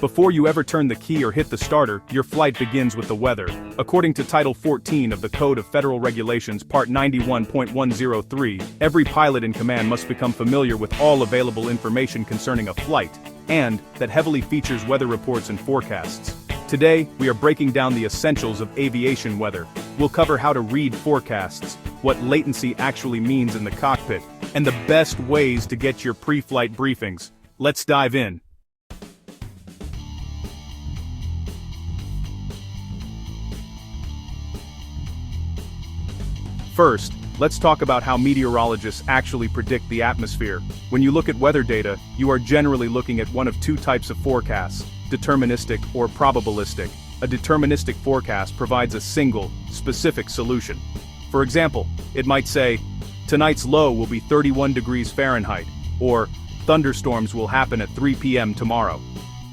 Before you ever turn the key or hit the starter, your flight begins with the weather. According to Title 14 of the Code of Federal Regulations, Part 91.103, every pilot in command must become familiar with all available information concerning a flight, and that heavily features weather reports and forecasts. Today, we are breaking down the essentials of aviation weather. We'll cover how to read forecasts, what latency actually means in the cockpit, and the best ways to get your pre-flight briefings. Let's dive in. First, let's talk about how meteorologists actually predict the atmosphere. When you look at weather data, you are generally looking at one of two types of forecasts: deterministic or probabilistic. A deterministic forecast provides a single, specific solution. For example, it might say, tonight's low will be 31 degrees Fahrenheit, or thunderstorms will happen at 3 p.m. tomorrow.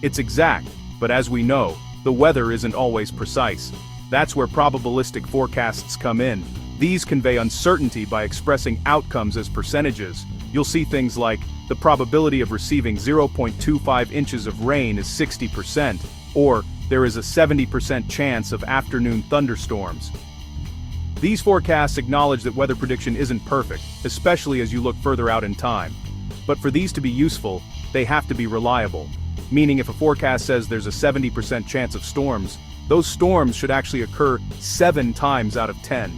It's exact, but as we know, the weather isn't always precise. That's where probabilistic forecasts come in. These convey uncertainty by expressing outcomes as percentages. You'll see things like, the probability of receiving 0.25 inches of rain is 60%, or there is a 70% chance of afternoon thunderstorms. These forecasts acknowledge that weather prediction isn't perfect, especially as you look further out in time. But for these to be useful, they have to be reliable. Meaning if a forecast says there's a 70% chance of storms, those storms should actually occur 7 times out of 10.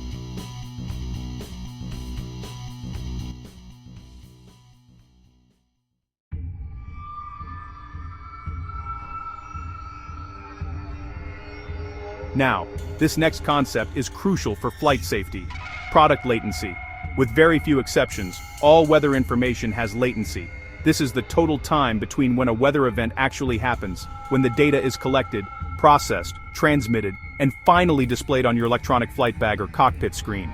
Now, this next concept is crucial for flight safety: product latency. With very few exceptions, all weather information has latency. This is the total time between when a weather event actually happens, when the data is collected, processed, transmitted, and finally displayed on your electronic flight bag or cockpit screen.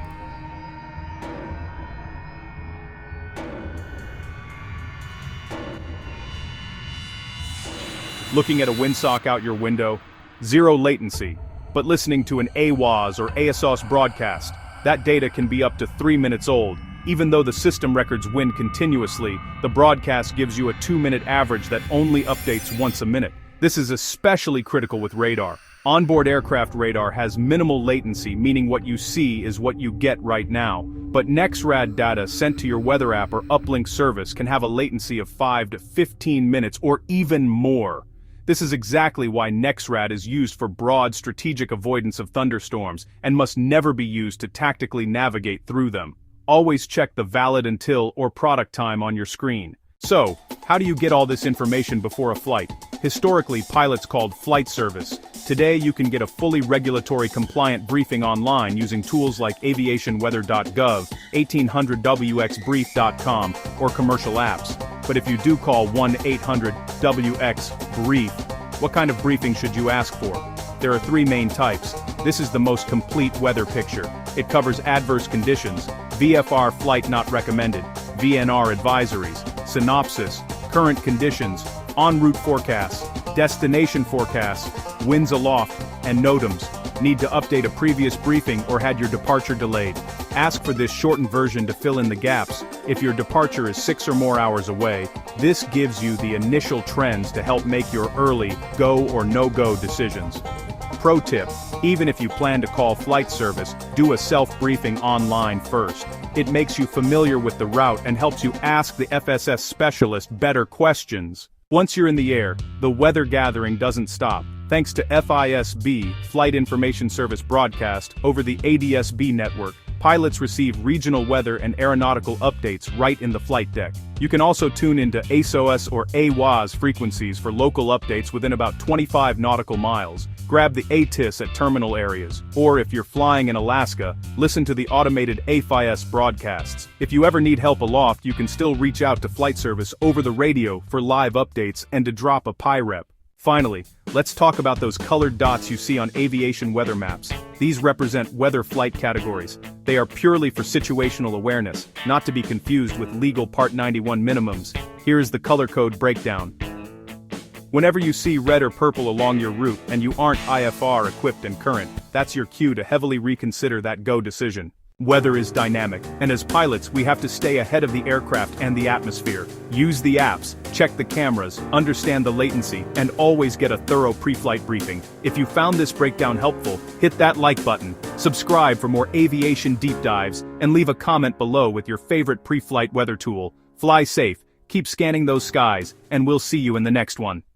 Looking at a windsock out your window, zero latency. But listening to an AWOS or ASOS broadcast, that data can be up to 3 minutes old. Even though the system records wind continuously, the broadcast gives you a 2-minute average that only updates once a minute. This is especially critical with radar. Onboard aircraft radar has minimal latency, meaning what you see is what you get right now. But NEXRAD data sent to your weather app or uplink service can have a latency of 5 to 15 minutes or even more. This is exactly why NEXRAD is used for broad strategic avoidance of thunderstorms and must never be used to tactically navigate through them. Always check the valid until or product time on your screen. So, how do you get all this information before a flight? Historically, pilots called flight service. Today you can get a fully regulatory compliant briefing online using tools like AviationWeather.gov, 1800WXBrief.com, or commercial apps. But if you do call 1-800-WX-BRIEF, what kind of briefing should you ask for? There are 3 main types. This is the most complete weather picture. It covers adverse conditions, VFR flight not recommended, VNR advisories, synopsis, current conditions, en route forecasts, destination forecasts, winds aloft, and NOTAMs. Need to update a previous briefing or had your departure delayed? Ask for this shortened version to fill in the gaps. If your departure is 6 or more hours away, this gives you the initial trends to help make your early go or no-go decisions. Pro tip: even if you plan to call flight service, do a self-briefing online first. It makes you familiar with the route and helps you ask the FSS specialist better questions. Once you're in the air, the weather gathering doesn't stop. Thanks to FIS-B, Flight Information Service broadcast, over the ADS-B network, pilots receive regional weather and aeronautical updates right in the flight deck. You can also tune into ASOS or AWOS frequencies for local updates within about 25 nautical miles. Grab the ATIS at terminal areas, or if you're flying in Alaska, listen to the automated FIS broadcasts. If you ever need help aloft, you can still reach out to flight service over the radio for live updates and to drop a PIREP. Finally, let's talk about those colored dots you see on aviation weather maps. These represent weather flight categories. They are purely for situational awareness, not to be confused with legal Part 91 minimums. Here is the color code breakdown. Whenever you see red or purple along your route and you aren't IFR equipped and current, that's your cue to heavily reconsider that go decision. Weather is dynamic, and as pilots we have to stay ahead of the aircraft and the atmosphere. Use the apps, check the cameras, understand the latency, and always get a thorough pre-flight briefing. If you found this breakdown helpful, hit that like button, subscribe for more aviation deep dives, and leave a comment below with your favorite pre-flight weather tool. Fly safe, keep scanning those skies, and we'll see you in the next one.